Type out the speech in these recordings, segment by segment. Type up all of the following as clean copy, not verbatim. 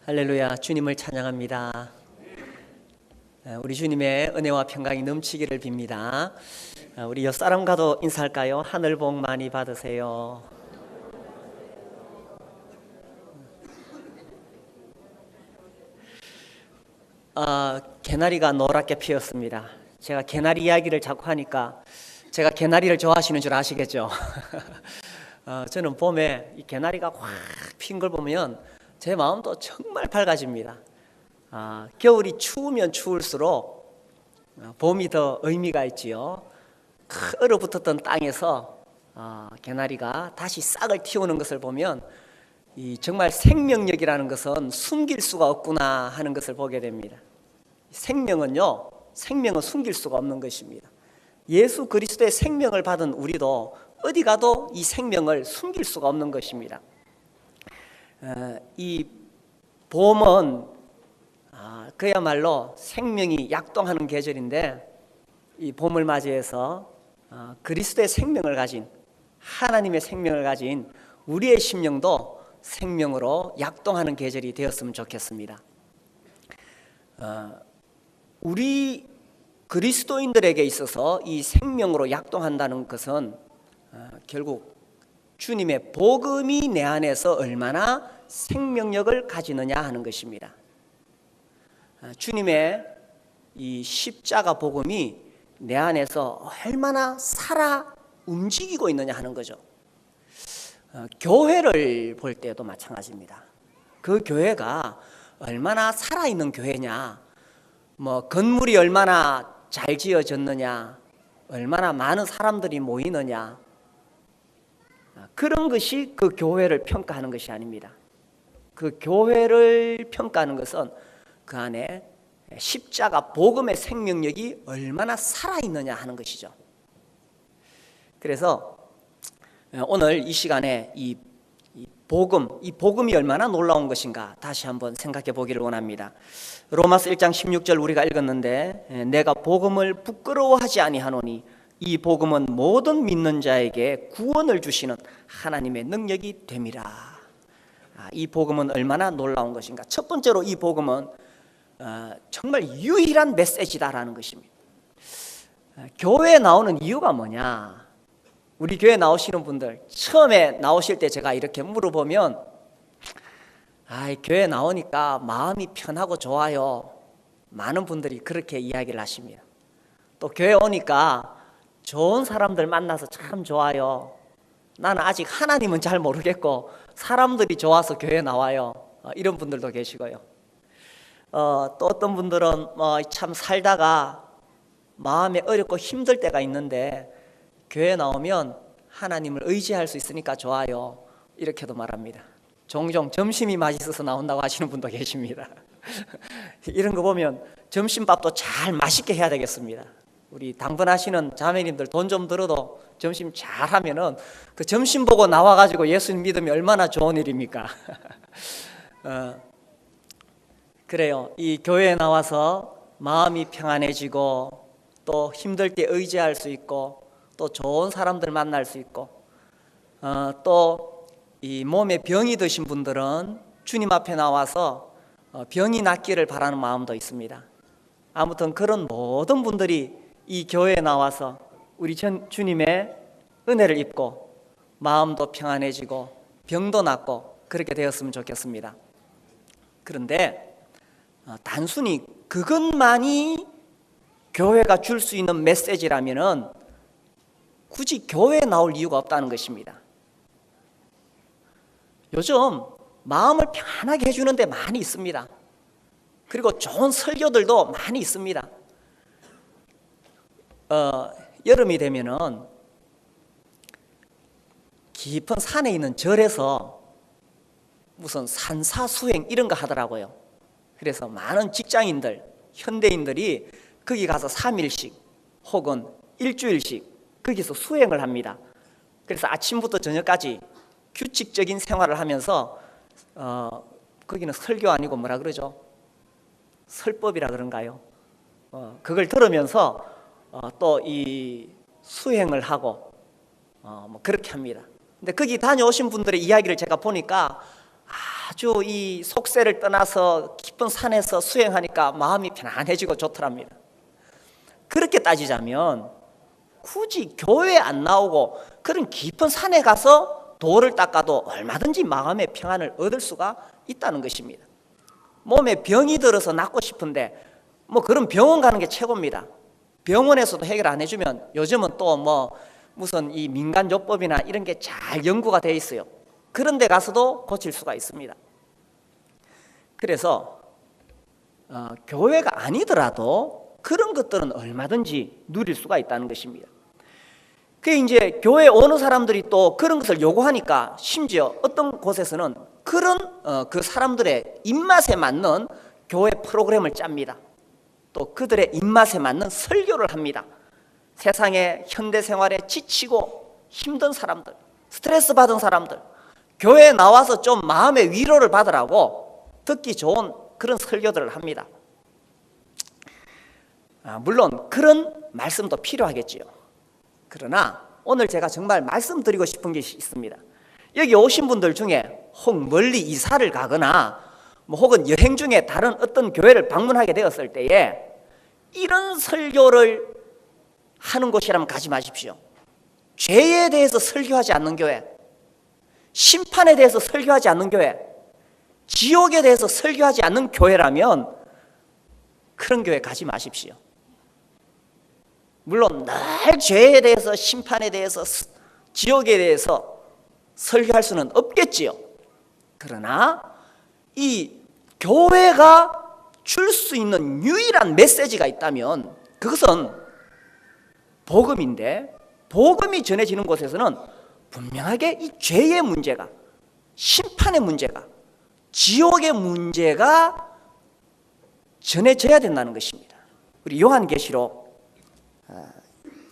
할렐루야, 주님을 찬양합니다. 우리 주님의 은혜와 평강이 넘치기를 빕니다. 우리 옆사람과도 인사할까요? 하늘 복 많이 받으세요. 개나리가 노랗게 피었습니다. 제가 개나리 이야기를 자꾸 하니까 제가 개나리를 좋아하시는 줄 아시겠죠? 저는 봄에 이 개나리가 확 핀 걸 보면 제 마음도 정말 밝아집니다. 겨울이 추우면 추울수록 봄이 더 의미가 있지요. 얼어붙었던 땅에서 개나리가 다시 싹을 틔우는 것을 보면 정말 생명력이라는 것은 숨길 수가 없구나 하는 것을 보게 됩니다. 생명은 숨길 수가 없는 것입니다. 예수 그리스도의 생명을 받은 우리도 어디 가도 이 생명을 숨길 수가 없는 것입니다. 이 봄은 그야말로 생명이 약동하는 계절인데, 이 봄을 맞이해서 그리스도의 생명을 가진, 하나님의 생명을 가진 우리의 심령도 생명으로 약동하는 계절이 되었으면 좋겠습니다. 우리 그리스도인들에게 있어서 이 생명으로 약동한다는 것은 결국 주님의 복음이 내 안에서 얼마나 생명력을 가지느냐 하는 것입니다. 주님의 이 십자가 복음이 내 안에서 얼마나 살아 움직이고 있느냐 하는 거죠. 교회를 볼 때도 마찬가지입니다. 그 교회가 얼마나 살아있는 교회냐, 건물이 얼마나 잘 지어졌느냐, 얼마나 많은 사람들이 모이느냐, 그런 것이 그 교회를 평가하는 것이 아닙니다. 그 교회를 평가하는 것은 그 안에 십자가 복음의 생명력이 얼마나 살아있느냐 하는 것이죠. 그래서 오늘 이 시간에 이 복음이 얼마나 놀라운 것인가 다시 한번 생각해 보기를 원합니다. 로마서 1장 16절 우리가 읽었는데, 내가 복음을 부끄러워하지 아니하노니 이 복음은 모든 믿는 자에게 구원을 주시는 하나님의 능력이 됨이라. 이 복음은 얼마나 놀라운 것인가. 첫 번째로 이 복음은 정말 유일한 메시지다라는 것입니다. 교회에 나오는 이유가 뭐냐? 우리 교회 나오시는 분들, 처음에 나오실 때 제가 이렇게 물어보면 교회 나오니까 마음이 편하고 좋아요. 많은 분들이 그렇게 이야기를 하십니다. 또 교회 오니까 좋은 사람들 만나서 참 좋아요. 나는 아직 하나님은 잘 모르겠고 사람들이 좋아서 교회 나와요. 이런 분들도 계시고요. 또 어떤 분들은 참 살다가 마음이 어렵고 힘들 때가 있는데 교회 나오면 하나님을 의지할 수 있으니까 좋아요. 이렇게도 말합니다. 종종 점심이 맛있어서 나온다고 하시는 분도 계십니다. 이런 거 보면 점심밥도 잘 맛있게 해야 되겠습니다. 우리 당번하시는 자매님들 돈 좀 들어도 점심 잘 하면은 그 점심 보고 나와가지고 예수님 믿으면 얼마나 좋은 일입니까? 그래요. 이 교회에 나와서 마음이 평안해지고 또 힘들 때 의지할 수 있고 또 좋은 사람들 만날 수 있고 또 이 몸에 병이 드신 분들은 주님 앞에 나와서 병이 낫기를 바라는 마음도 있습니다. 아무튼 그런 모든 분들이 이 교회에 나와서 우리 주님의 은혜를 입고 마음도 평안해지고 병도 낫고 그렇게 되었으면 좋겠습니다. 그런데 단순히 그것만이 교회가 줄 수 있는 메시지라면은 굳이 교회에 나올 이유가 없다는 것입니다. 요즘 마음을 편안하게 해주는 데 많이 있습니다. 그리고 좋은 설교들도 많이 있습니다. 여름이 되면은 깊은 산에 있는 절에서 무슨 산사수행 이런 거 하더라고요. 그래서 많은 직장인들, 현대인들이 거기 가서 3일씩 혹은 일주일씩 거기서 수행을 합니다. 그래서 아침부터 저녁까지 규칙적인 생활을 하면서 거기는 설교 아니고 뭐라 그러죠? 설법이라 그런가요? 그걸 들으면서 또 이 수행을 하고 그렇게 합니다. 근데 거기 다녀오신 분들의 이야기를 제가 보니까 아주 이 속세를 떠나서 깊은 산에서 수행하니까 마음이 편안해지고 좋더랍니다. 그렇게 따지자면 굳이 교회에 안 나오고 그런 깊은 산에 가서 돌을 닦아도 얼마든지 마음의 평안을 얻을 수가 있다는 것입니다. 몸에 병이 들어서 낫고 싶은데 뭐 그런 병원 가는 게 최고입니다. 병원에서도 해결 안 해주면 요즘은 또 뭐 무슨 이 민간요법이나 이런 게 잘 연구가 되어 있어요. 그런 데 가서도 고칠 수가 있습니다. 그래서 교회가 아니더라도 그런 것들은 얼마든지 누릴 수가 있다는 것입니다. 그 이제 교회 오는 사람들이 또 그런 것을 요구하니까 심지어 어떤 곳에서는 그런 그 사람들의 입맛에 맞는 교회 프로그램을 짭니다. 또 그들의 입맛에 맞는 설교를 합니다. 세상의 현대 생활에 지치고 힘든 사람들, 스트레스 받은 사람들, 교회에 나와서 좀 마음의 위로를 받으라고 듣기 좋은 그런 설교들을 합니다. 물론 그런 말씀도 필요하겠지요. 그러나 오늘 제가 정말 말씀드리고 싶은 게 있습니다. 여기 오신 분들 중에 혹 멀리 이사를 가거나 혹은 여행 중에 다른 어떤 교회를 방문하게 되었을 때에 이런 설교를 하는 곳이라면 가지 마십시오. 죄에 대해서 설교하지 않는 교회, 심판에 대해서 설교하지 않는 교회, 지옥에 대해서 설교하지 않는 교회라면 그런 교회 가지 마십시오. 물론 늘 죄에 대해서, 심판에 대해서, 지옥에 대해서 설교할 수는 없겠지요. 그러나 이 교회가 줄 수 있는 유일한 메시지가 있다면 그것은 복음인데, 복음이 전해지는 곳에서는 분명하게 이 죄의 문제가, 심판의 문제가, 지옥의 문제가 전해져야 된다는 것입니다. 우리 요한계시록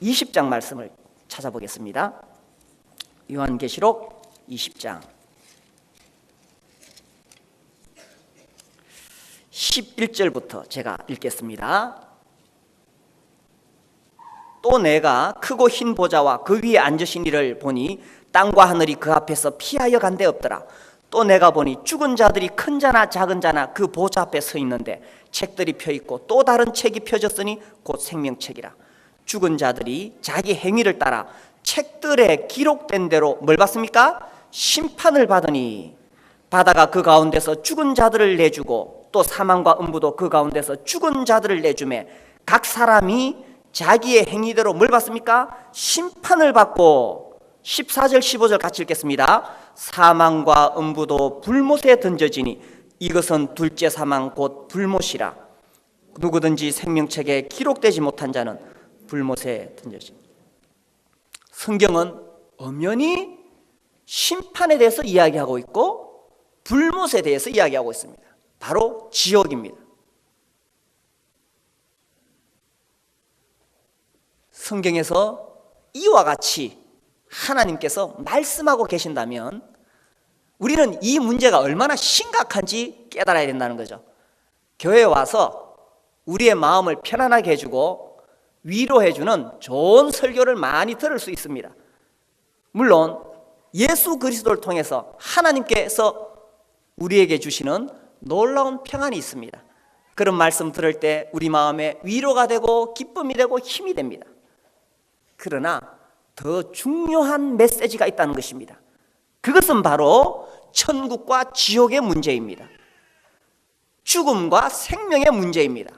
20장 말씀을 찾아보겠습니다. 요한계시록 20장 11절부터 제가 읽겠습니다. 또 내가 크고 흰 보좌와 그 위에 앉으신 이를 보니 땅과 하늘이 그 앞에서 피하여 간데 없더라. 또 내가 보니 죽은 자들이 큰 자나 작은 자나 그 보좌 앞에 서 있는데 책들이 펴 있고 또 다른 책이 펴졌으니 곧 생명책이라. 죽은 자들이 자기 행위를 따라 책들에 기록된 대로 뭘 받습니까? 심판을 받으니 바다가 그 가운데서 죽은 자들을 내주고 또 사망과 음부도 그 가운데서 죽은 자들을 내주매 각 사람이 자기의 행위대로 뭘 받습니까? 심판을 받고 14절 15절 같이 읽겠습니다. 사망과 음부도 불못에 던져지니 이것은 둘째 사망 곧 불못이라. 누구든지 생명책에 기록되지 못한 자는 불못에 던져지니. 성경은 엄연히 심판에 대해서 이야기하고 있고 불못에 대해서 이야기하고 있습니다. 바로 지옥입니다. 성경에서 이와 같이 하나님께서 말씀하고 계신다면 우리는 이 문제가 얼마나 심각한지 깨달아야 된다는 거죠. 교회에 와서 우리의 마음을 편안하게 해주고 위로해주는 좋은 설교를 많이 들을 수 있습니다. 물론 예수 그리스도를 통해서 하나님께서 우리에게 주시는 놀라운 평안이 있습니다. 그런 말씀 들을 때 우리 마음에 위로가 되고 기쁨이 되고 힘이 됩니다. 그러나 더 중요한 메시지가 있다는 것입니다. 그것은 바로 천국과 지옥의 문제입니다. 죽음과 생명의 문제입니다.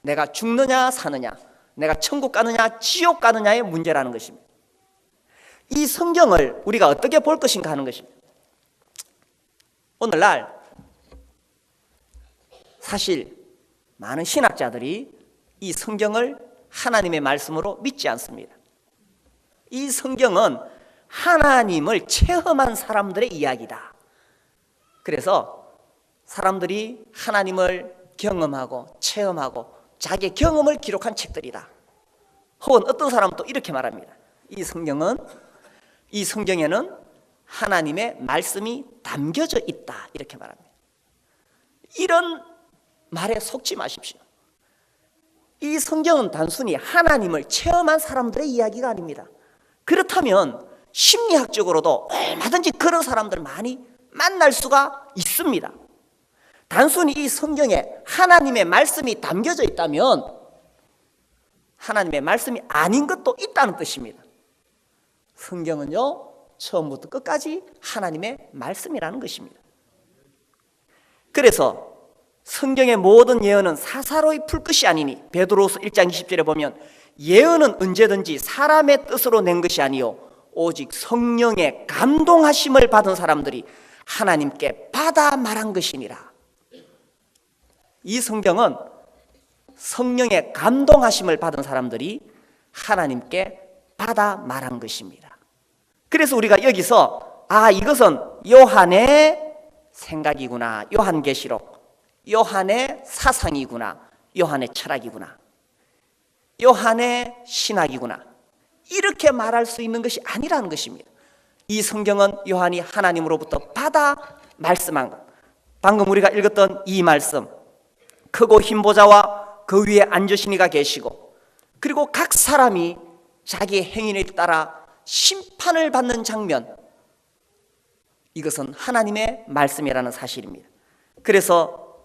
내가 죽느냐 사느냐, 내가 천국 가느냐 지옥 가느냐의 문제라는 것입니다. 이 성경을 우리가 어떻게 볼 것인가 하는 것입니다. 오늘날 사실 많은 신학자들이 이 성경을 하나님의 말씀으로 믿지 않습니다. 이 성경은 하나님을 체험한 사람들의 이야기다. 그래서 사람들이 하나님을 경험하고 체험하고 자기의 경험을 기록한 책들이다. 혹은 어떤 사람은 또 이렇게 말합니다. 이 성경에는 하나님의 말씀이 담겨져 있다. 이렇게 말합니다. 이런 말에 속지 마십시오. 이 성경은 단순히 하나님을 체험한 사람들의 이야기가 아닙니다. 그렇다면 심리학적으로도 얼마든지 그런 사람들 많이 만날 수가 있습니다. 단순히 이 성경에 하나님의 말씀이 담겨져 있다면 하나님의 말씀이 아닌 것도 있다는 뜻입니다. 성경은요, 처음부터 끝까지 하나님의 말씀이라는 것입니다. 그래서 성경의 모든 예언은 사사로이 풀 것이 아니니, 베드로후서 1장 20절에 보면 예언은 언제든지 사람의 뜻으로 낸 것이 아니요 오직 성령의 감동하심을 받은 사람들이 하나님께 받아 말한 것이니라. 이 성경은 성령의 감동하심을 받은 사람들이 하나님께 받아 말한 것입니다. 그래서 우리가 여기서 이것은 요한의 생각이구나, 요한계시록, 요한의 사상이구나, 요한의 철학이구나, 요한의 신학이구나, 이렇게 말할 수 있는 것이 아니라는 것입니다. 이 성경은 요한이 하나님으로부터 받아 말씀한 것, 방금 우리가 읽었던 이 말씀, 크고 흰 보좌와 그 위에 앉으신 이가 계시고, 그리고 각 사람이 자기의 행위에 따라 심판을 받는 장면, 이것은 하나님의 말씀이라는 사실입니다. 그래서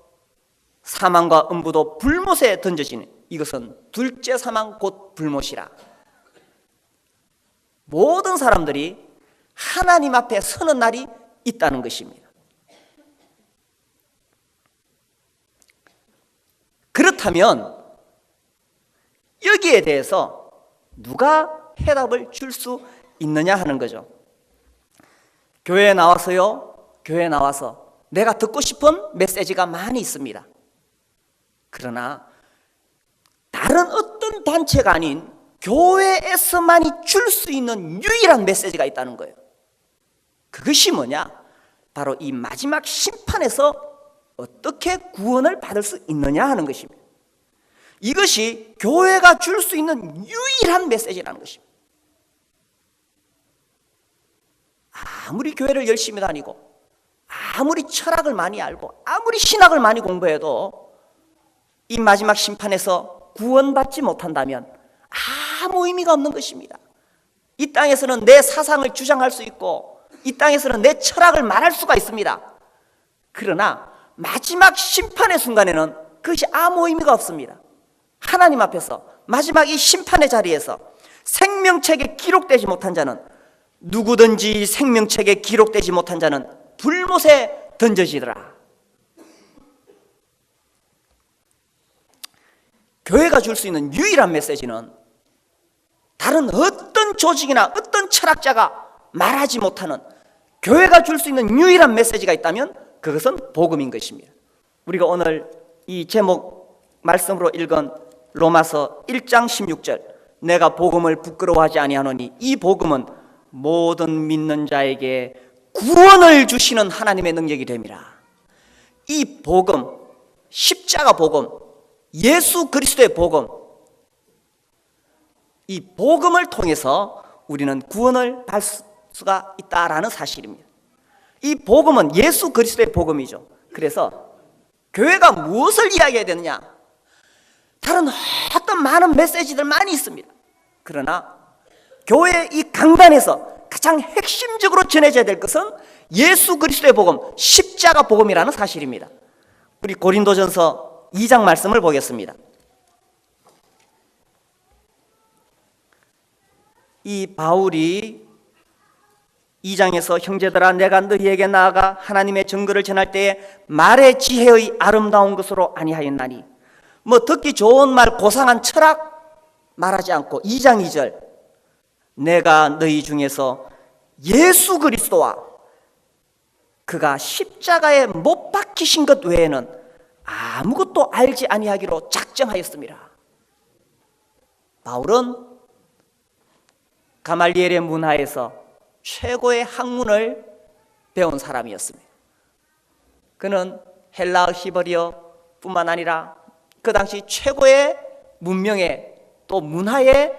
사망과 음부도 불못에 던져지는, 이것은 둘째 사망 곧 불못이라. 모든 사람들이 하나님 앞에 서는 날이 있다는 것입니다. 그렇다면 여기에 대해서 누가 해답을 줄 수 있느냐 하는 거죠. 교회에 나와서요, 교회에 나와서 내가 듣고 싶은 메시지가 많이 있습니다. 그러나 다른 어떤 단체가 아닌 교회에서만이 줄 수 있는 유일한 메시지가 있다는 거예요. 그것이 뭐냐? 바로 이 마지막 심판에서 어떻게 구원을 받을 수 있느냐 하는 것입니다. 이것이 교회가 줄 수 있는 유일한 메시지라는 것입니다. 아무리 교회를 열심히 다니고, 아무리 철학을 많이 알고, 아무리 신학을 많이 공부해도 이 마지막 심판에서 구원받지 못한다면 아무 의미가 없는 것입니다. 이 땅에서는 내 사상을 주장할 수 있고, 이 땅에서는 내 철학을 말할 수가 있습니다. 그러나 마지막 심판의 순간에는 그것이 아무 의미가 없습니다. 하나님 앞에서 마지막 이 심판의 자리에서 생명책에 기록되지 못한 자는, 누구든지 생명책에 기록되지 못한 자는 불못에 던져지더라. 교회가 줄 수 있는 유일한 메시지는 다른 어떤 조직이나 어떤 철학자가 말하지 못하는, 교회가 줄 수 있는 유일한 메시지가 있다면 그것은 복음인 것입니다. 우리가 오늘 이 제목 말씀으로 읽은 로마서 1장 16절, 내가 복음을 부끄러워하지 아니하노니 이 복음은 모든 믿는 자에게 구원을 주시는 하나님의 능력이 됨이라. 이 복음, 십자가 복음, 예수 그리스도의 복음, 이 복음을 통해서 우리는 구원을 받을 수가 있다라는 사실입니다. 이 복음은 예수 그리스도의 복음이죠. 그래서 교회가 무엇을 이야기해야 되느냐? 다른 어떤 많은 메시지들 많이 있습니다. 그러나 교회 이 강단에서 가장 핵심적으로 전해져야 될 것은 예수 그리스도의 복음, 십자가 복음이라는 사실입니다. 우리 고린도전서 2장 말씀을 보겠습니다. 이 바울이 2장에서 형제들아 내가 너희에게 나아가 하나님의 증거를 전할 때에 말의 지혜의 아름다운 것으로 아니하였나니, 듣기 좋은 말, 고상한 철학 말하지 않고 2장 2절, 내가 너희 중에서 예수 그리스도와 그가 십자가에 못 박히신 것 외에는 아무것도 알지 아니하기로 작정하였습니다. 바울은 가말리엘의 문화에서 최고의 학문을 배운 사람이었습니다. 그는 헬라어, 히브리어 뿐만 아니라 그 당시 최고의 문명의 또 문화의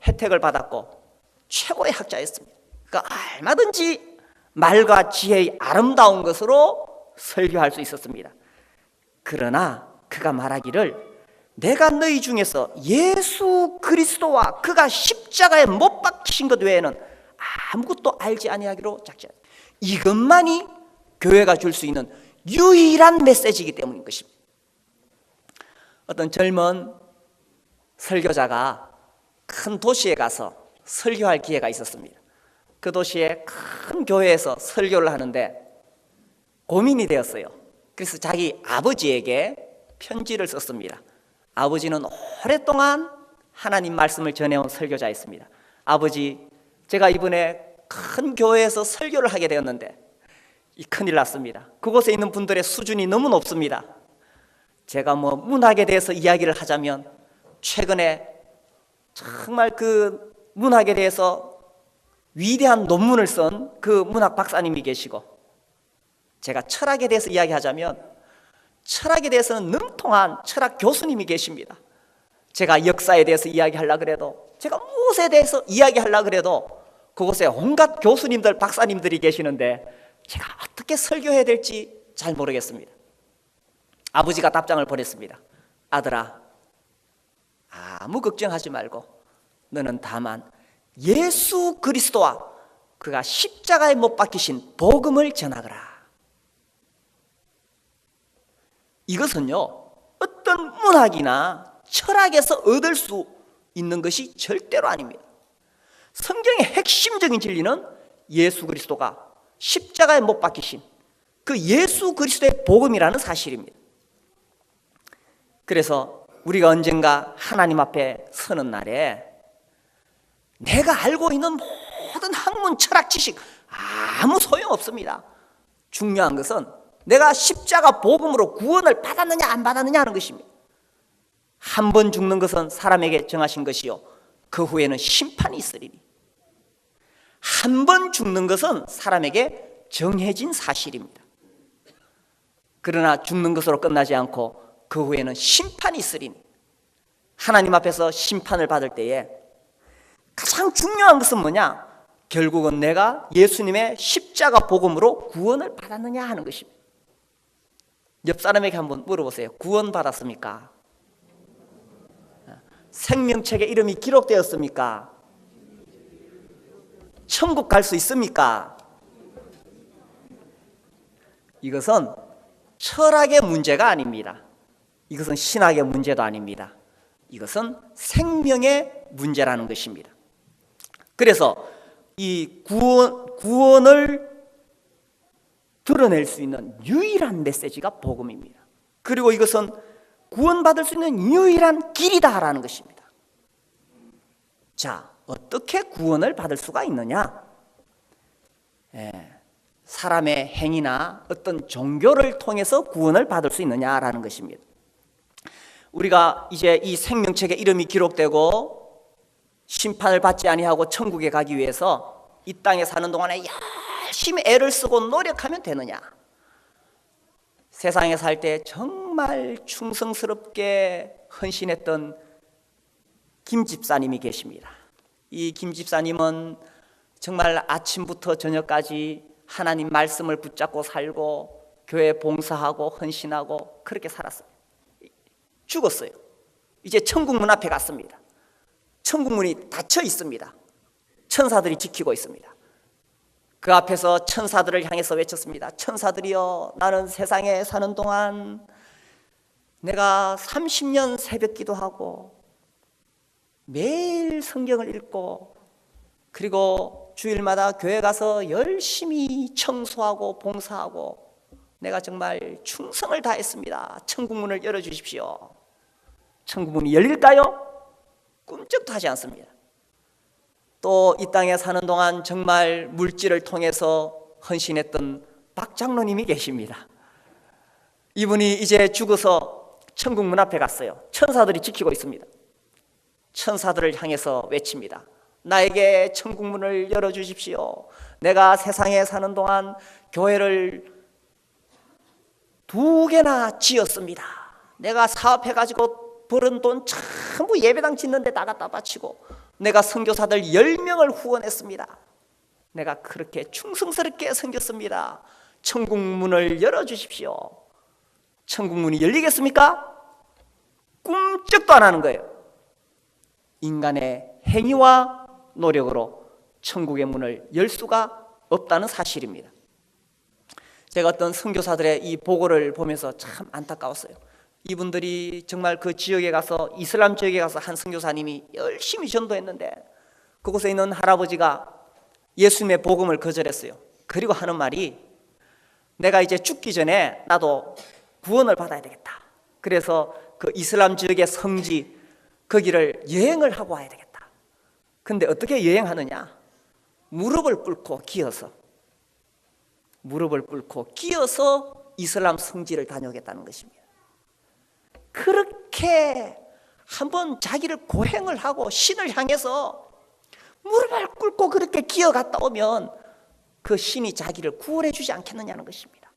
혜택을 받았고 최고의 학자였습니다. 그러니까 얼마든지 말과 지혜의 아름다운 것으로 설교할 수 있었습니다. 그러나 그가 말하기를 내가 너희 중에서 예수 그리스도와 그가 십자가에 못 박히신 것 외에는 아무것도 알지 아니하기로 작정했다. 이것만이 교회가 줄 수 있는 유일한 메시지이기 때문인 것입니다. 어떤 젊은 설교자가 큰 도시에 가서 설교할 기회가 있었습니다. 그 도시의 큰 교회에서 설교를 하는데 고민이 되었어요. 그래서 자기 아버지에게 편지를 썼습니다. 아버지는 오랫동안 하나님 말씀을 전해온 설교자였습니다. 아버지, 제가 이번에 큰 교회에서 설교를 하게 되었는데 큰일 났습니다. 그곳에 있는 분들의 수준이 너무 높습니다. 제가 문학에 대해서 이야기를 하자면 최근에 정말 그 문학에 대해서 위대한 논문을 쓴 그 문학 박사님이 계시고, 제가 철학에 대해서 이야기하자면 철학에 대해서는 능통한 철학 교수님이 계십니다. 제가 역사에 대해서 이야기하려고 그래도, 제가 무엇에 대해서 이야기하려고 그래도 그곳에 온갖 교수님들, 박사님들이 계시는데 제가 어떻게 설교해야 될지 잘 모르겠습니다. 아버지가 답장을 보냈습니다. 아들아, 아무 걱정하지 말고 너는 다만 예수 그리스도와 그가 십자가에 못 박히신 복음을 전하거라. 이것은요, 어떤 문학이나 철학에서 얻을 수 있는 것이 절대로 아닙니다. 성경의 핵심적인 진리는 예수 그리스도가 십자가에 못 박히신 그 예수 그리스도의 복음이라는 사실입니다. 그래서 우리가 언젠가 하나님 앞에 서는 날에 내가 알고 있는 모든 학문, 철학 지식 아무 소용없습니다. 중요한 것은 내가 십자가 복음으로 구원을 받았느냐 안 받았느냐 하는 것입니다. 한 번 죽는 것은 사람에게 정하신 것이요, 그 후에는 심판이 있으리니. 한 번 죽는 것은 사람에게 정해진 사실입니다. 그러나 죽는 것으로 끝나지 않고 그 후에는 심판이 있으리니, 하나님 앞에서 심판을 받을 때에 가장 중요한 것은 뭐냐? 결국은 내가 예수님의 십자가 복음으로 구원을 받았느냐 하는 것입니다. 옆 사람에게 한번 물어보세요. 구원 받았습니까? 생명책에 이름이 기록되었습니까? 천국 갈 수 있습니까? 이것은 철학의 문제가 아닙니다. 이것은 신학의 문제도 아닙니다. 이것은 생명의 문제라는 것입니다. 그래서 이 구원을 드러낼 수 있는 유일한 메시지가 복음입니다. 그리고 이것은 구원받을 수 있는 유일한 길이다라는 것입니다. 자, 어떻게 구원을 받을 수가 있느냐? 사람의 행위나 어떤 종교를 통해서 구원을 받을 수 있느냐라는 것입니다. 우리가 이제 이 생명책에 이름이 기록되고 심판을 받지 아니하고 천국에 가기 위해서 이 땅에 사는 동안에 열심히 애를 쓰고 노력하면 되느냐? 세상에 살 때 정말 충성스럽게 헌신했던 김 집사님이 계십니다. 이 김 집사님은 정말 아침부터 저녁까지 하나님 말씀을 붙잡고 살고 교회 봉사하고 헌신하고 그렇게 살았어요. 죽었어요. 이제 천국 문 앞에 갔습니다. 천국 문이 닫혀 있습니다. 천사들이 지키고 있습니다. 그 앞에서 천사들을 향해서 외쳤습니다. 천사들이여, 나는 세상에 사는 동안 내가 30년 새벽 기도하고 매일 성경을 읽고 그리고 주일마다 교회 가서 열심히 청소하고 봉사하고 내가 정말 충성을 다했습니다. 천국 문을 열어주십시오. 천국 문이 열릴까요? 꿈쩍도 하지 않습니다. 또 이 땅에 사는 동안 정말 물질을 통해서 헌신했던 박 장로님이 계십니다. 이분이 이제 죽어서 천국 문 앞에 갔어요. 천사들이 지키고 있습니다. 천사들을 향해서 외칩니다. 나에게 천국 문을 열어주십시오. 내가 세상에 사는 동안 교회를 2개나 지었습니다. 내가 사업해가지고 벌은 돈 전부 예배당 짓는 데 다 갖다 바치고 내가 선교사들 10명을 후원했습니다. 내가 그렇게 충성스럽게 섬겼습니다. 천국 문을 열어주십시오. 천국 문이 열리겠습니까? 꿈쩍도 안 하는 거예요. 인간의 행위와 노력으로 천국의 문을 열 수가 없다는 사실입니다. 제가 어떤 선교사들의 이 보고를 보면서 참 안타까웠어요. 이분들이 정말 그 지역에 가서, 이슬람 지역에 가서 한 선교사님이 열심히 전도했는데 그곳에 있는 할아버지가 예수님의 복음을 거절했어요. 그리고 하는 말이, 내가 이제 죽기 전에 나도 구원을 받아야 되겠다. 그래서 그 이슬람 지역의 성지 거기를 여행을 하고 와야 되겠다. 근데 어떻게 여행하느냐? 무릎을 꿇고 기어서 이슬람 성지를 다녀오겠다는 것입니다. 그렇게 한번 자기를 고행을 하고 신을 향해서 무릎을 꿇고 그렇게 기어갔다 오면 그 신이 자기를 구원해 주지 않겠느냐는 것입니다.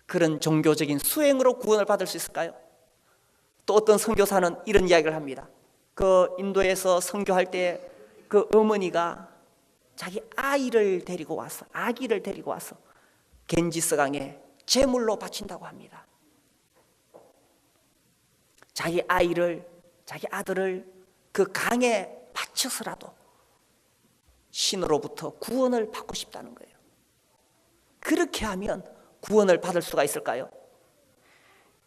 그런 종교적인 수행으로 구원을 받을 수 있을까요? 또 어떤 선교사는 이런 이야기를 합니다. 그 인도에서 선교할 때 그 어머니가 자기 아기를 데리고 와서 겐지스강에 제물로 바친다고 합니다. 자기 아들을 그 강에 바쳐서라도 신으로부터 구원을 받고 싶다는 거예요. 그렇게 하면 구원을 받을 수가 있을까요?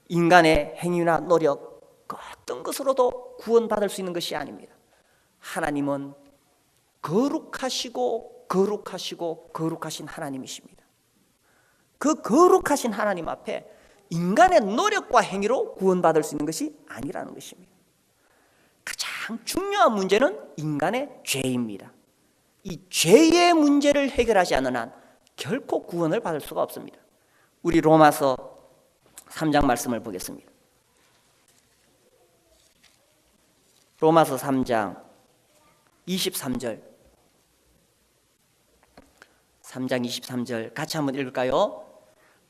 인간의 행위나 노력, 그 어떤 것으로도 구원받을 수 있는 것이 아닙니다. 하나님은 거룩하시고 거룩하신 하나님이십니다. 그 거룩하신 하나님 앞에 인간의 노력과 행위로 구원받을 수 있는 것이 아니라는 것입니다. 가장 중요한 문제는 인간의 죄입니다. 이 죄의 문제를 해결하지 않는 한 결코 구원을 받을 수가 없습니다. 우리 로마서 3장 말씀을 보겠습니다. 로마서 3장 23절 3장 23절 같이 한번 읽을까요?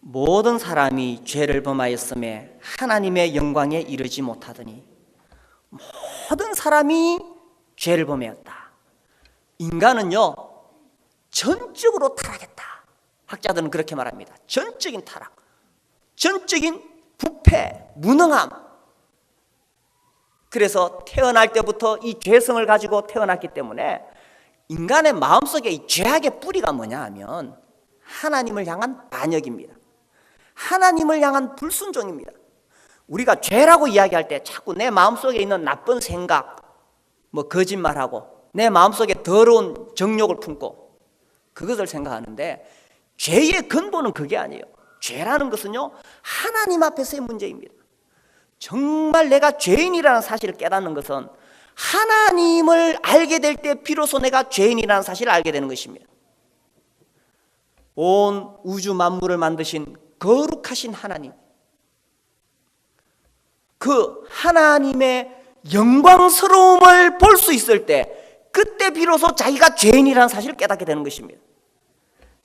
모든 사람이 죄를 범하였음에 하나님의 영광에 이르지 못하더니. 모든 사람이 죄를 범하였다. 인간은요 전적으로 타락했다. 학자들은 그렇게 말합니다. 전적인 타락, 전적인 부패, 무능함. 그래서 태어날 때부터 이 죄성을 가지고 태어났기 때문에 인간의 마음속에 이 죄악의 뿌리가 뭐냐 하면 하나님을 향한 반역입니다. 하나님을 향한 불순종입니다. 우리가 죄라고 이야기할 때 자꾸 내 마음속에 있는 나쁜 생각, 거짓말하고 내 마음속에 더러운 정욕을 품고 그것을 생각하는데, 죄의 근본은 그게 아니에요. 죄라는 것은요 하나님 앞에서의 문제입니다. 정말 내가 죄인이라는 사실을 깨닫는 것은 하나님을 알게 될 때 비로소 내가 죄인이라는 사실을 알게 되는 것입니다. 온 우주 만물을 만드신 거룩하신 하나님, 그 하나님의 영광스러움을 볼 수 있을 때 그때 비로소 자기가 죄인이라는 사실을 깨닫게 되는 것입니다.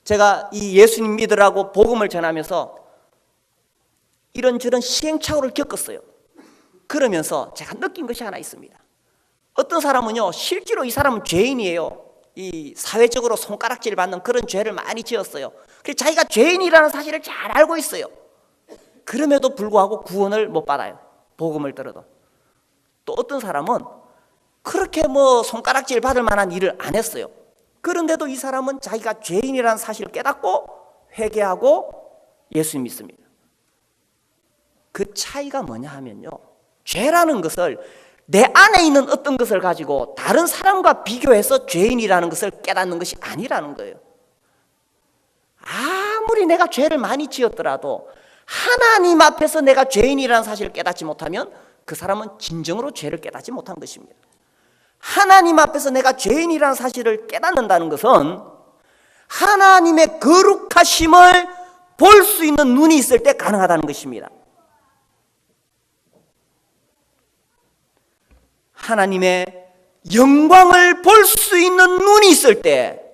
제가 이 예수님 믿으라고 복음을 전하면서 이런저런 시행착오를 겪었어요. 그러면서 제가 느낀 것이 하나 있습니다. 어떤 사람은요 실제로 이 사람은 죄인이에요. 이 사회적으로 손가락질 받는 그런 죄를 많이 지었어요. 그래서 자기가 죄인이라는 사실을 잘 알고 있어요. 그럼에도 불구하고 구원을 못 받아요. 복음을 들어도. 또 어떤 사람은 그렇게 손가락질 받을 만한 일을 안 했어요. 그런데도 이 사람은 자기가 죄인이라는 사실을 깨닫고 회개하고 예수 믿습니다. 그 차이가 뭐냐 하면요, 죄라는 것을 내 안에 있는 어떤 것을 가지고 다른 사람과 비교해서 죄인이라는 것을 깨닫는 것이 아니라는 거예요. 아무리 내가 죄를 많이 지었더라도 하나님 앞에서 내가 죄인이라는 사실을 깨닫지 못하면 그 사람은 진정으로 죄를 깨닫지 못한 것입니다. 하나님 앞에서 내가 죄인이라는 사실을 깨닫는다는 것은 하나님의 거룩하심을 볼 수 있는 눈이 있을 때 가능하다는 것입니다. 하나님의 영광을 볼 수 있는 눈이 있을 때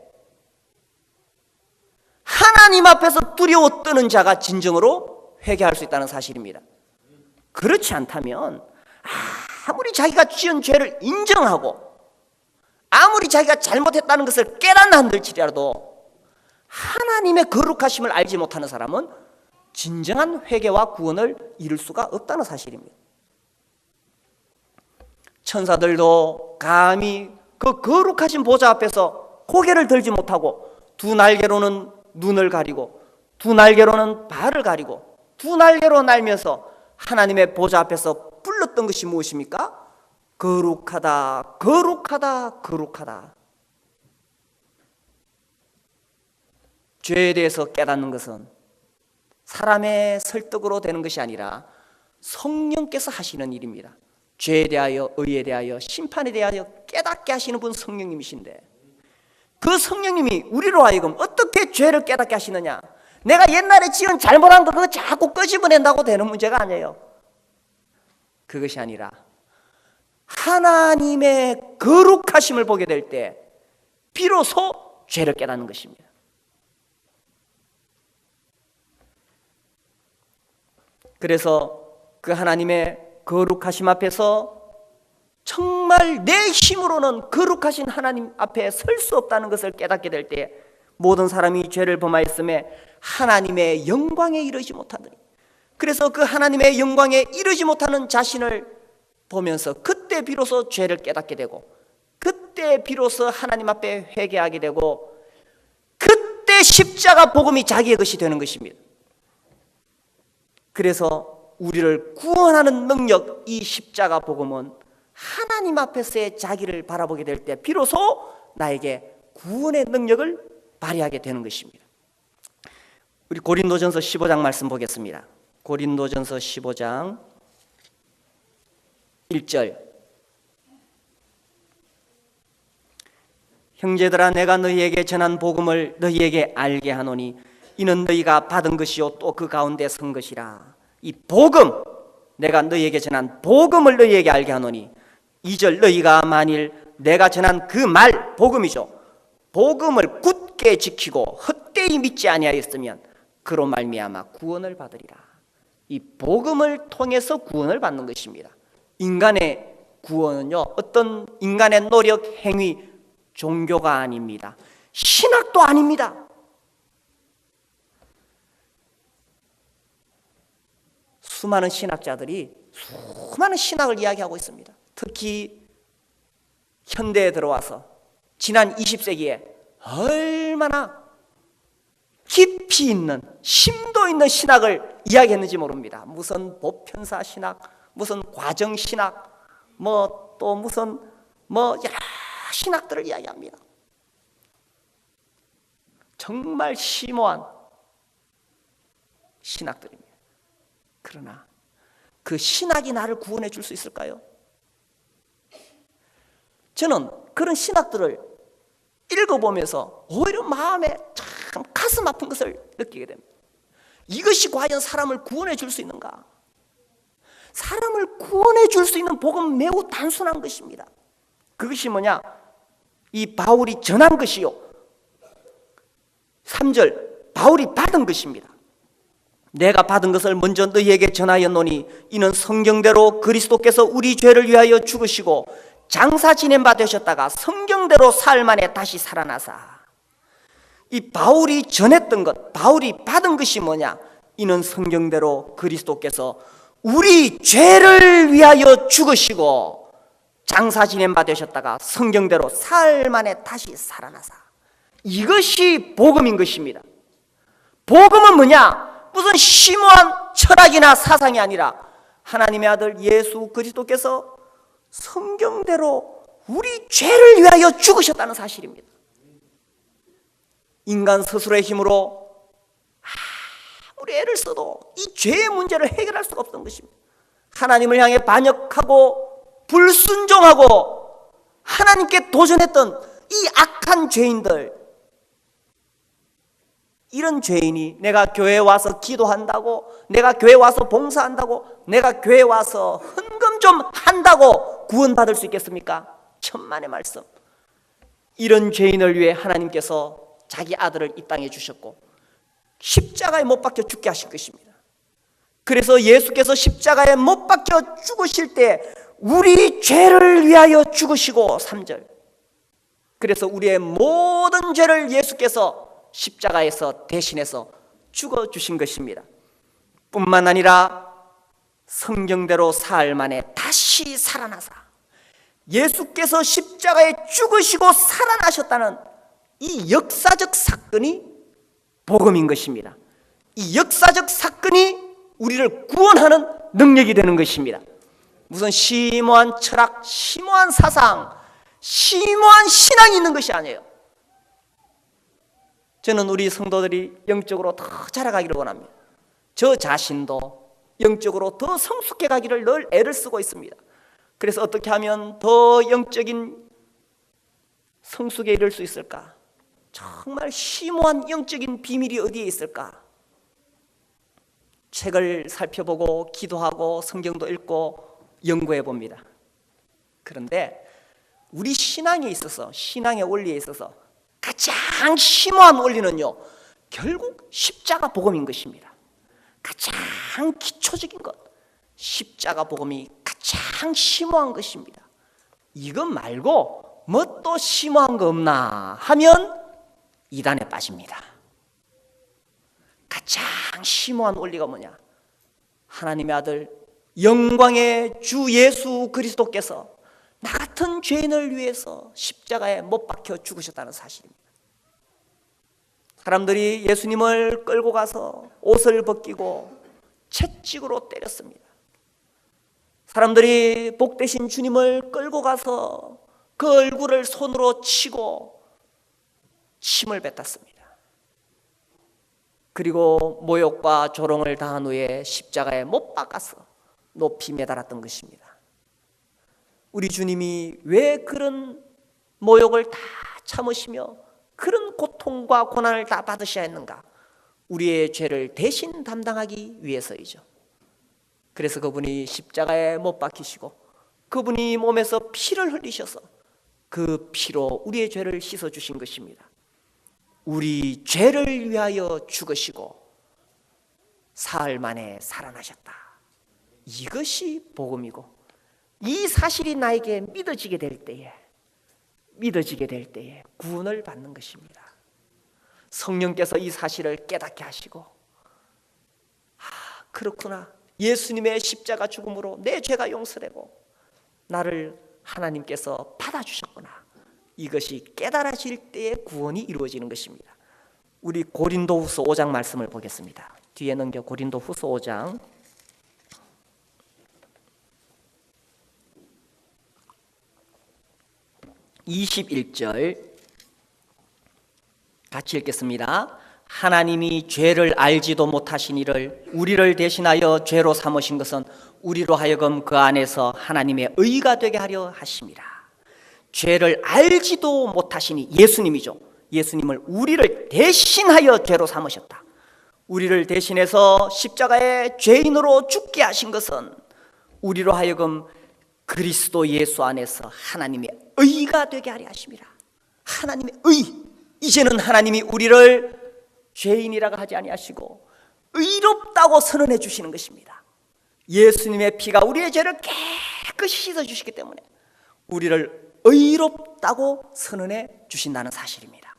하나님 앞에서 두려워 떠는 자가 진정으로 회개할 수 있다는 사실입니다. 그렇지 않다면 아무리 자기가 지은 죄를 인정하고 아무리 자기가 잘못했다는 것을 깨닫나 한들지라도 하나님의 거룩하심을 알지 못하는 사람은 진정한 회개와 구원을 이룰 수가 없다는 사실입니다. 천사들도 감히 그 거룩하신 보좌 앞에서 고개를 들지 못하고 두 날개로는 눈을 가리고 두 날개로는 발을 가리고 두 날개로 날면서 하나님의 보좌 앞에서 불렀던 것이 무엇입니까? 거룩하다, 거룩하다, 거룩하다. 죄에 대해서 깨닫는 것은 사람의 설득으로 되는 것이 아니라 성령께서 하시는 일입니다. 죄에 대하여, 의에 대하여, 심판에 대하여 깨닫게 하시는 분 성령님이신데, 그 성령님이 우리로 하여금 어떻게 죄를 깨닫게 하시느냐? 내가 옛날에 지은 잘못한 거 그거 자꾸 끄집어낸다고 되는 문제가 아니에요. 그것이 아니라 하나님의 거룩하심을 보게 될 때 비로소 죄를 깨닫는 것입니다. 그래서 그 하나님의 거룩하심 앞에서 정말 내 힘으로는 거룩하신 하나님 앞에 설 수 없다는 것을 깨닫게 될 때 모든 사람이 죄를 범하였음에 하나님의 영광에 이르지 못하더니, 그래서 그 하나님의 영광에 이르지 못하는 자신을 보면서 그때 비로소 죄를 깨닫게 되고, 그때 비로소 하나님 앞에 회개하게 되고, 그때 십자가 복음이 자기의 것이 되는 것입니다. 그래서 우리를 구원하는 능력, 이 십자가 복음은 하나님 앞에서의 자기를 바라보게 될 때 비로소 나에게 구원의 능력을 발휘하게 되는 것입니다. 우리 고린도전서 15장 말씀 보겠습니다. 고린도전서 15장 1절. 형제들아, 내가 너희에게 전한 복음을 너희에게 알게 하노니 이는 너희가 받은 것이요 또 그 가운데 선 것이라. 이 복음, 내가 너희에게 전한 복음을 너희에게 알게 하노니, 2절, 너희가 만일 내가 전한 그 말, 복음이죠, 복음을 굳게 지키고 헛되이 믿지 아니하였으면 그로 말미암아 구원을 받으리라. 이 복음을 통해서 구원을 받는 것입니다. 인간의 구원은요, 어떤 인간의 노력, 행위, 종교가 아닙니다. 신학도 아닙니다. 수많은 신학자들이 수많은 신학을 이야기하고 있습니다. 특히 현대에 들어와서 지난 20세기에 얼마나 깊이 있는, 심도 있는 신학을 이야기했는지 모릅니다. 무슨 보편사 신학, 무슨 과정 신학, 또 무슨 여러 신학들을 이야기합니다. 정말 심오한 신학들입니다. 그러나 그 신학이 나를 구원해 줄 수 있을까요? 저는 그런 신학들을 읽어보면서 오히려 마음에 참 가슴 아픈 것을 느끼게 됩니다. 이것이 과연 사람을 구원해 줄 수 있는가? 사람을 구원해 줄 수 있는 복음은 매우 단순한 것입니다. 그것이 뭐냐? 이 바울이 전한 것이요, 3절, 바울이 받은 것입니다. 내가 받은 것을 먼저 너희에게 전하였노니 이는 성경대로 그리스도께서 우리 죄를 위하여 죽으시고 장사 지낸 바 되셨다가 성경대로 사흘 만에 다시 살아나사. 이 바울이 전했던 것, 바울이 받은 것이 뭐냐? 이는 성경대로 그리스도께서 우리 죄를 위하여 죽으시고 장사 지낸 바 되셨다가 성경대로 사흘 만에 다시 살아나사. 이것이 복음인 것입니다. 복음은 뭐냐? 무슨 심오한 철학이나 사상이 아니라 하나님의 아들 예수 그리스도께서 성경대로 우리 죄를 위하여 죽으셨다는 사실입니다. 인간 스스로의 힘으로 아무리 애를 써도 이 죄의 문제를 해결할 수가 없던 것입니다. 하나님을 향해 반역하고 불순종하고 하나님께 도전했던 이 악한 죄인들, 이런 죄인이 내가 교회에 와서 기도한다고, 내가 교회에 와서 봉사한다고, 내가 교회에 와서 헌금 좀 한다고 구원받을 수 있겠습니까? 천만의 말씀. 이런 죄인을 위해 하나님께서 자기 아들을 이 땅에 주셨고 십자가에 못 박혀 죽게 하신 것입니다. 그래서 예수께서 십자가에 못 박혀 죽으실 때 우리 죄를 위하여 죽으시고, 3절, 그래서 우리의 모든 죄를 예수께서 십자가에서 대신해서 죽어주신 것입니다. 뿐만 아니라 성경대로 사흘 만에 다시 살아나사, 예수께서 십자가에 죽으시고 살아나셨다는 이 역사적 사건이 복음인 것입니다. 이 역사적 사건이 우리를 구원하는 능력이 되는 것입니다. 무슨 심오한 철학, 심오한 사상, 심오한 신앙이 있는 것이 아니에요. 저는 우리 성도들이 영적으로 더 자라가기를 원합니다. 저 자신도 영적으로 더 성숙해 가기를 늘 애를 쓰고 있습니다. 그래서 어떻게 하면 더 영적인 성숙에 이를 수 있을까? 정말 심오한 영적인 비밀이 어디에 있을까? 책을 살펴보고 기도하고 성경도 읽고 연구해 봅니다. 그런데 우리 신앙에 있어서, 신앙의 원리에 있어서 가장 심오한 원리는요, 결국 십자가 복음인 것입니다. 가장 기초적인 것, 십자가 복음이 가장 심오한 것입니다. 이것 말고 뭐 또 심오한 거 없나 하면 이단에 빠집니다. 가장 심오한 원리가 뭐냐? 하나님의 아들 영광의 주 예수 그리스도께서 나 같은 죄인을 위해서 십자가에 못 박혀 죽으셨다는 사실입니다. 사람들이 예수님을 끌고 가서 옷을 벗기고 채찍으로 때렸습니다. 사람들이 복되신 주님을 끌고 가서 그 얼굴을 손으로 치고 침을 뱉었습니다. 그리고 모욕과 조롱을 당한 후에 십자가에 못 박아서 높이 매달았던 것입니다. 우리 주님이 왜 그런 모욕을 다 참으시며 그런 고통과 고난을 다 받으셔야 했는가? 우리의 죄를 대신 담당하기 위해서이죠. 그래서 그분이 십자가에 못 박히시고 그분이 몸에서 피를 흘리셔서 그 피로 우리의 죄를 씻어주신 것입니다. 우리 죄를 위하여 죽으시고 사흘 만에 살아나셨다. 이것이 복음이고, 이 사실이 나에게 믿어지게 될 때에 구원을 받는 것입니다. 성령께서 이 사실을 깨닫게 하시고, 그렇구나, 예수님의 십자가 죽음으로 내 죄가 용서되고 나를 하나님께서 받아주셨구나, 이것이 깨달아질 때에 구원이 이루어지는 것입니다. 우리 고린도후서 5장 말씀을 보겠습니다. 뒤에 넘겨 고린도후서 5장 21절 같이 읽겠습니다. 하나님이 죄를 알지도 못하신 이를 우리를 대신하여 죄로 삼으신 것은 우리로 하여금 그 안에서 하나님의 의가 되게 하려 하심이라. 죄를 알지도 못하시니 예수님이죠. 예수님을 우리를 대신하여 죄로 삼으셨다. 우리를 대신해서 십자가에 죄인으로 죽게 하신 것은 우리로 하여금 그리스도 예수 안에서 하나님의 의가 되게 하려 하심이라. 하나님의 의, 이제는 하나님이 우리를 죄인이라고 하지 아니하시고 의롭다고 선언해 주시는 것입니다. 예수님의 피가 우리의 죄를 깨끗이 씻어 주시기 때문에 우리를 의롭다고 선언해 주신다는 사실입니다.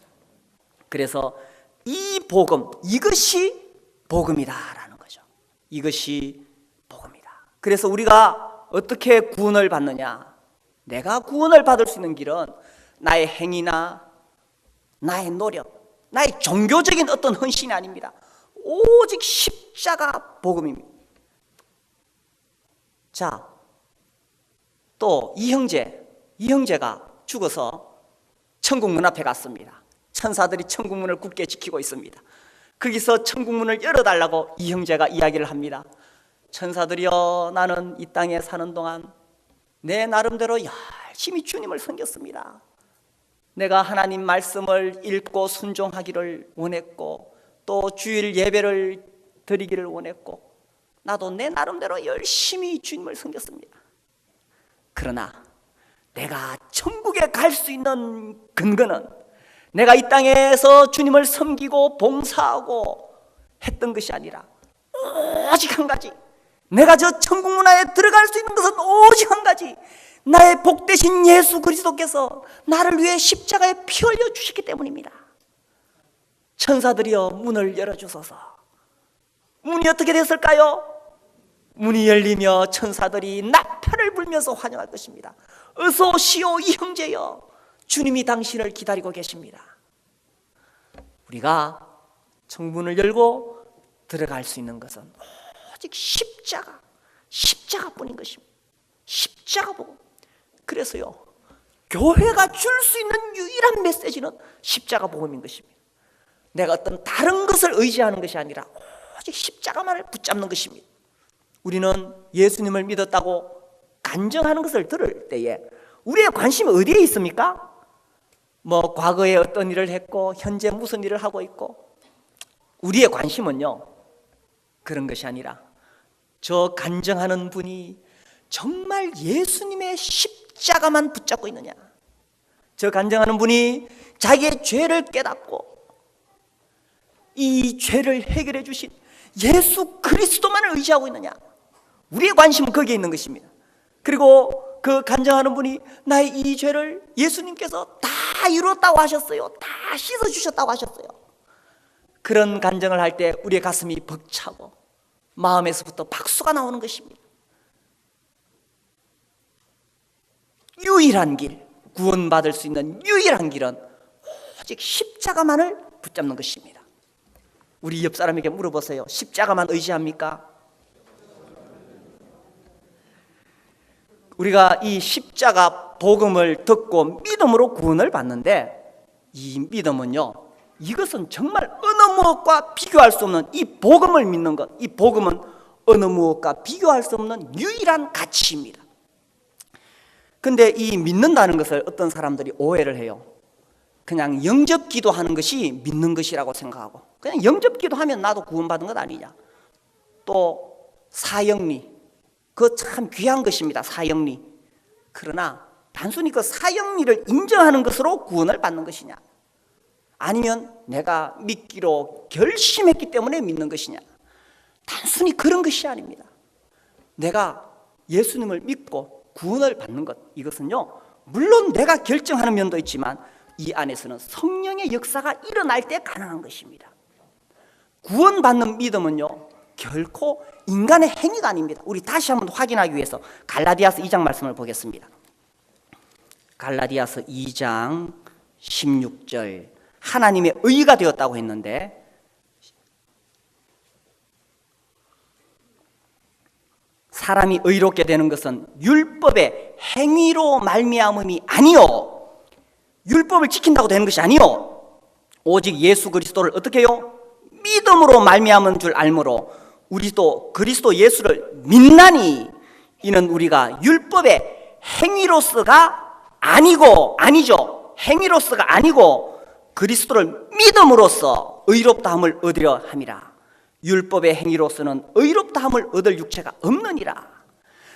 그래서 이 복음, 이것이 복음이다라는 거죠. 이것이 복음이다. 그래서 우리가 어떻게 구원을 받느냐? 내가 구원을 받을 수 있는 길은 나의 행위나 나의 노력, 나의 종교적인 어떤 헌신이 아닙니다. 오직 십자가 복음입니다. 자, 또 이 형제가 죽어서 천국 문 앞에 갔습니다. 천사들이 천국 문을 굳게 지키고 있습니다. 거기서 천국 문을 열어달라고 이 형제가 이야기를 합니다. 천사들이여, 나는 이 땅에 사는 동안 내 나름대로 열심히 주님을 섬겼습니다. 내가 하나님 말씀을 읽고 순종하기를 원했고 또 주일 예배를 드리기를 원했고 나도 내 나름대로 열심히 주님을 섬겼습니다. 그러나 내가 천국에 갈 수 있는 근거는 내가 이 땅에서 주님을 섬기고 봉사하고 했던 것이 아니라 오직 한 가지, 내가 저 천국 문화에 들어갈 수 있는 것은 오직 한 가지, 나의 복되신 예수 그리스도께서 나를 위해 십자가에 피 흘려 주셨기 때문입니다. 천사들이여, 문을 열어주소서. 문이 어떻게 됐을까요? 문이 열리며 천사들이 나팔을 불면서 환영할 것입니다. 어서 오시오 이 형제여, 주님이 당신을 기다리고 계십니다. 우리가 천문을 열고 들어갈 수 있는 것은 오직 십자가뿐인 것입니다. 십자가 복음. 그래서요, 교회가 줄 수 있는 유일한 메시지는 십자가 복음인 것입니다. 내가 어떤 다른 것을 의지하는 것이 아니라 오직 십자가만을 붙잡는 것입니다. 우리는 예수님을 믿었다고 간증하는 것을 들을 때에 우리의 관심이 어디에 있습니까? 뭐 과거에 어떤 일을 했고 현재 무슨 일을 하고 있고, 우리의 관심은요 그런 것이 아니라 저 간증하는 분이 정말 예수님의 십자가만 붙잡고 있느냐, 저 간증하는 분이 자기의 죄를 깨닫고 이 죄를 해결해 주신 예수 그리스도만을 의지하고 있느냐, 우리의 관심은 거기에 있는 것입니다. 그리고 그 간증하는 분이 나의 이 죄를 예수님께서 다 이뤘다고 하셨어요, 다 씻어주셨다고 하셨어요. 그런 간증을 할 때 우리의 가슴이 벅차고 마음에서부터 박수가 나오는 것입니다. 유일한 길, 구원받을 수 있는 유일한 길은 오직 십자가만을 붙잡는 것입니다. 우리 옆 사람에게 물어보세요. 십자가만 의지합니까? 우리가 이 십자가 복음을 듣고 믿음으로 구원을 받는데, 이 믿음은요, 이것은 정말 어느 무엇과 비교할 수 없는, 이 복음을 믿는 것, 이 복음은 어느 무엇과 비교할 수 없는 유일한 가치입니다. 근데 이 믿는다는 것을 어떤 사람들이 오해를 해요. 그냥 영접 기도하는 것이 믿는 것이라고 생각하고, 그냥 영접 기도하면 나도 구원받은 것 아니냐. 또 사형리, 그거 참 귀한 것입니다, 사형리. 그러나 단순히 그 사형리를 인정하는 것으로 구원을 받는 것이냐, 아니면 내가 믿기로 결심했기 때문에 믿는 것이냐, 단순히 그런 것이 아닙니다. 내가 예수님을 믿고 구원을 받는 것, 이것은요 물론 내가 결정하는 면도 있지만 이 안에서는 성령의 역사가 일어날 때 가능한 것입니다. 구원받는 믿음은요 결코 인간의 행위가 아닙니다. 우리 다시 한번 확인하기 위해서 갈라디아서 2장 말씀을 보겠습니다. 갈라디아서 2장 16절, 하나님의 의가 되었다고 했는데, 사람이 의롭게 되는 것은 율법의 행위로 말미암음이 아니요, 율법을 지킨다고 되는 것이 아니요, 오직 예수 그리스도를 어떻게 해요? 믿음으로 말미암은 줄 알므로 우리도 그리스도 예수를 믿나니, 이는 우리가 율법의 행위로서가 아니죠, 행위로서가 아니고 그리스도를 믿음으로써 의롭다함을 얻으려 함이라. 율법의 행위로서는 의롭다함을 얻을 육체가 없느니라.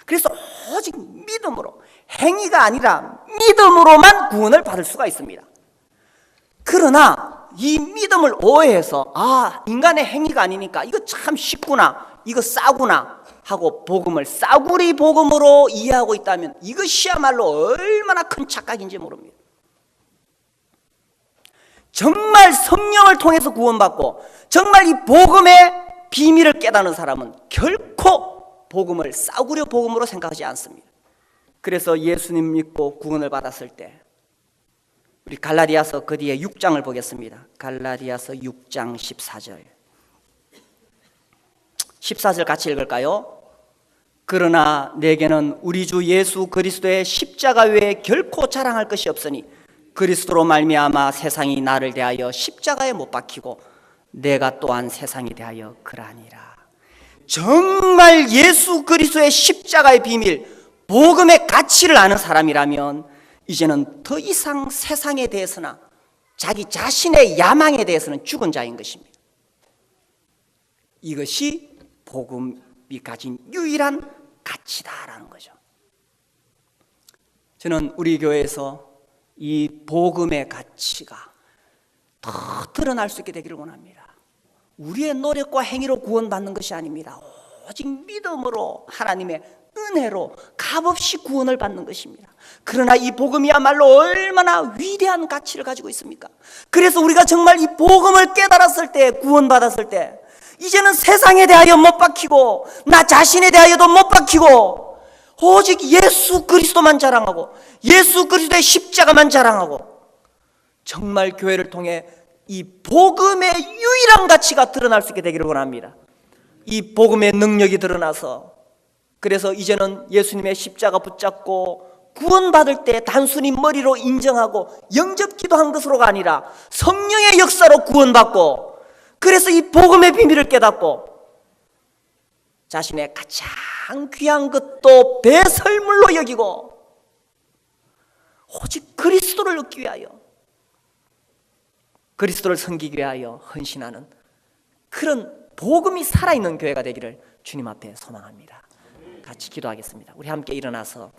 그래서 오직 믿음으로, 행위가 아니라 믿음으로만 구원을 받을 수가 있습니다. 그러나 이 믿음을 오해해서 인간의 행위가 아니니까 이거 참 쉽구나, 이거 싸구나 하고 복음을 싸구리 복음으로 이해하고 있다면 이것이야말로 얼마나 큰 착각인지 모릅니다. 정말 성령을 통해서 구원받고 정말 이 복음의 비밀을 깨닫는 사람은 결코 복음을 싸구려 복음으로 생각하지 않습니다. 그래서 예수님 믿고 구원을 받았을 때, 우리 갈라디아서 그 뒤에 6장을 보겠습니다. 갈라디아서 6장 14절 14절 같이 읽을까요? 그러나 내게는 우리 주 예수 그리스도의 십자가 외에 결코 자랑할 것이 없으니 그리스도로 말미암아 세상이 나를 대하여 십자가에 못 박히고 내가 또한 세상에 대하여 그러하니라. 정말 예수 그리스도의 십자가의 비밀, 복음의 가치를 아는 사람이라면 이제는 더 이상 세상에 대해서나 자기 자신의 야망에 대해서는 죽은 자인 것입니다. 이것이 복음이 가진 유일한 가치다라는 거죠. 저는 우리 교회에서 이 복음의 가치가 더 드러날 수 있게 되기를 원합니다. 우리의 노력과 행위로 구원받는 것이 아닙니다. 오직 믿음으로 하나님의 은혜로 값없이 구원을 받는 것입니다. 그러나 이 복음이야말로 얼마나 위대한 가치를 가지고 있습니까? 그래서 우리가 정말 이 복음을 깨달았을 때, 구원받았을 때 이제는 세상에 대하여 못 박히고 나 자신에 대하여도 못 박히고 오직 예수 그리스도만 자랑하고 예수 그리스도의 십자가만 자랑하고, 정말 교회를 통해 이 복음의 유일한 가치가 드러날 수 있게 되기를 원합니다. 이 복음의 능력이 드러나서, 그래서 이제는 예수님의 십자가 붙잡고 구원받을 때 단순히 머리로 인정하고 영접 기도한 것으로가 아니라 성령의 역사로 구원받고, 그래서 이 복음의 비밀을 깨닫고 자신의 가장 귀한 것도 배설물로 여기고 오직 그리스도를 얻기 위하여, 그리스도를 섬기기 위하여 헌신하는 그런 복음이 살아있는 교회가 되기를 주님 앞에 소망합니다. 같이 기도하겠습니다. 우리 함께 일어나서